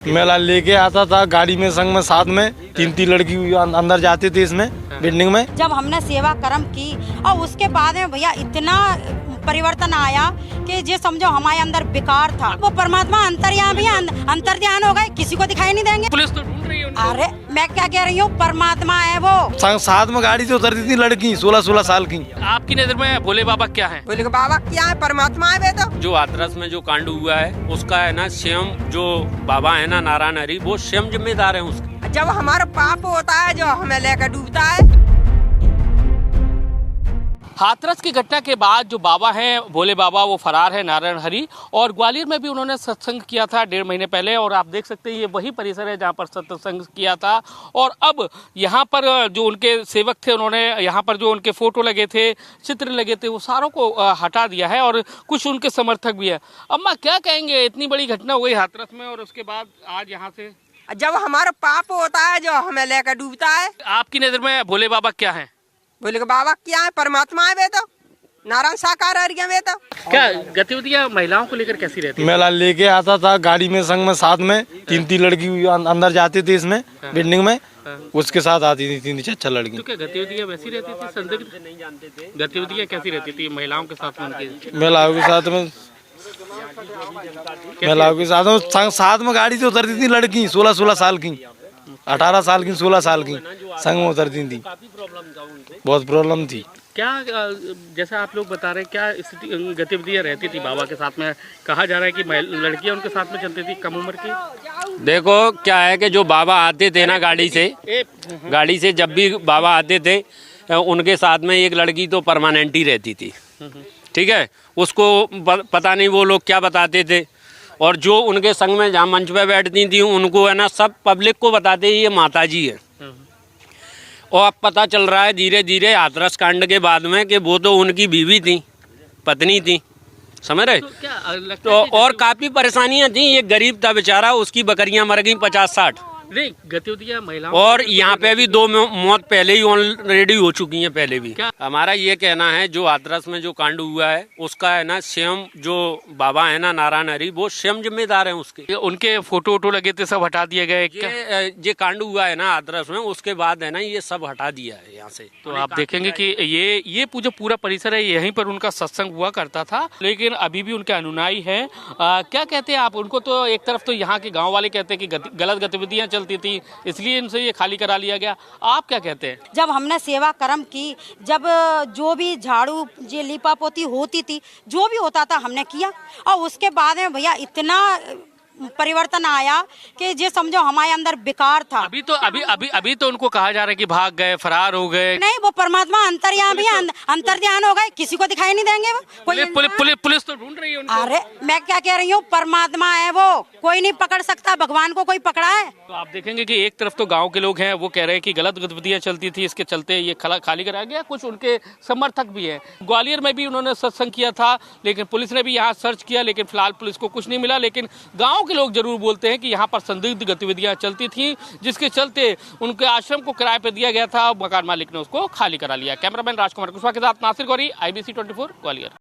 मेला लेके आता था गाड़ी में संग में साथ में तीन लड़की अंदर जाते थे इसमें बिल्डिंग में। जब हमने सेवा कर्म की और उसके बाद में भैया इतना परिवर्तन आया कि ये समझो हमारे अंदर बेकार था, वो परमात्मा अंतर्यामी अंतर्ध्यान हो गए, किसी को दिखाई नहीं देंगे। पुलिस तो ढूंढ रही है उनको। अरे मैं क्या कह रही हूँ, परमात्मा है वो। साथ में गाड़ी से उतरती थी लड़की 16-16 साल की। आपकी नजर में भोले बाबा क्या है? भोले बाबा क्या है? परमात्मा है वे तो। जो हाथरस में जो कांड हुआ है उसका है ना स्वयं जो बाबा है ना नारायण हरि, वो स्वयं जिम्मेदार है उसके। जब हमारा पाप होता है जो हमें लेकर डूबता है। हाथरस की घटना के बाद जो बाबा हैं भोले बाबा वो फरार है नारायण हरि, और ग्वालियर में भी उन्होंने सत्संग किया था 1.5 महीने पहले, और आप देख सकते हैं ये वही परिसर है जहाँ पर सत्संग किया था। और अब यहाँ पर जो उनके सेवक थे उन्होंने यहाँ पर जो उनके फोटो लगे थे, चित्र लगे थे, वो सारों को हटा दिया है, और कुछ उनके समर्थक भी है। अम्मा क्या कहेंगे, इतनी बड़ी घटना हुई हाथरस में और उसके बाद आज यहाँ से जब हमारा पाप होता है जो हमें लेकर डूबता है। आपकी नजर में भोले बाबा क्या है? भोले बाबा क्या है? परमात्मा है वे तो। नारायण साकार है वे तो। क्या गतिविधियाँ महिलाओं को लेकर कैसी रहती है? मेला लेके आता था गाड़ी में संग में साथ में तीन लड़की अंदर जाते थे इसमें बिल्डिंग में, उसके साथ आती थी 3-4 लड़की। तो क्या गतिविधियाँ वैसी रहती थी? संदिग्ध नहीं जानते थे गतिविधियाँ कैसी रहती थी महिलाओं के साथ में उनकी? महिलाओं के साथ में साथ में गाड़ी से उतरती थी लड़की 16-16 साल की, 18 साल की, 16 साल की संग में उतरती थी। बहुत प्रॉब्लम थी। क्या जैसा आप लोग बता रहे हैं, क्या स्थिति गतिविधियाँ रहती थी बाबा के साथ में? कहा जा रहा है कि लड़कियां उनके साथ में चलती थी कम उम्र की। देखो क्या है कि जो बाबा आते थे ना गाड़ी से जब भी बाबा आते थे उनके साथ में एक लड़की तो परमानेंट ही रहती थी, ठीक है। उसको पता नहीं वो लोग क्या बताते थे, और जो उनके संग में जहाँ मंच पे बैठती थी उनको है ना सब पब्लिक को बताते ये माता जी है। और अब पता चल रहा है धीरे धीरे हाथरस कांड के बाद में कि वो तो उनकी बीवी थी, पत्नी थी, समझ रहे? तो और काफ़ी परेशानियां थी। ये गरीब था बेचारा, उसकी बकरियां मर गई 50-60। नहीं गतिविधियाँ महिलाओं और यहाँ पे भी 2 मौत पहले ही ऑलरेडी हो चुकी हैं पहले भी। क्या? हमारा ये कहना है जो हाथरस में जो कांड हुआ है उसका है ना स्वयं जो बाबा है ना नारायण हरि, वो स्वयं जिम्मेदार है उसके। उनके फोटो वोटो लगे थे सब हटा दिए गए। ये कांड हुआ है ना हाथरस में, उसके बाद है ना ये सब हटा दिया है यहाँ से। तो आप देखेंगे कि ये जो पूरा परिसर है यहीं पर उनका सत्संग हुआ करता था, लेकिन अभी भी उनके अनुयायी हैं। क्या कहते हैं आप उनको? तो एक तरफ तो यहाँ के गाँव वाले कहते हैं कि गलत गतिविधियाँ चलती थी इसलिए इनसे ये खाली करा लिया गया। आप क्या कहते हैं? जब हमने सेवा कर्म की, जब जो भी झाड़ू ये लीपा पोती होती थी, जो भी होता था हमने किया, और उसके बाद में भैया इतना परिवर्तन आया कि ये समझो हमारे अंदर बेकार था। अभी तो उनको कहा जा रहा है कि भाग गए, फरार हो गए। नहीं, वो परमात्मा अंतर्यामी अंतर्ध्यान हो गए, किसी को दिखाई नहीं देंगे वो। पुलिस तो ढूंढ रही है उनको। अरे मैं क्या कह रही हूँ, परमात्मा है वो, कोई नहीं पकड़ सकता। भगवान को कोई पकड़ा है? तो आप देखेंगे कि एक तरफ तो गांव के लोग हैं, वो कह रहे हैं कि गलत गतिविधियां चलती थी, इसके चलते ये खाली कराया गया। कुछ उनके समर्थक भी हैं। ग्वालियर में भी उन्होंने सत्संग किया था, लेकिन पुलिस ने भी यहाँ सर्च किया, लेकिन फिलहाल पुलिस को कुछ नहीं मिला। लेकिन गाँव के लोग जरूर बोलते हैं कि यहाँ पर संदिग्ध गतिविधियां चलती थी, जिसके चलते उनके आश्रम को किराए पर दिया गया था। मकान मालिक ने उसको खाली करा लिया। कैमरामैन राजकुमार कुशवाहा के साथ नासिर गौरी, IBC 24 ग्वालियर।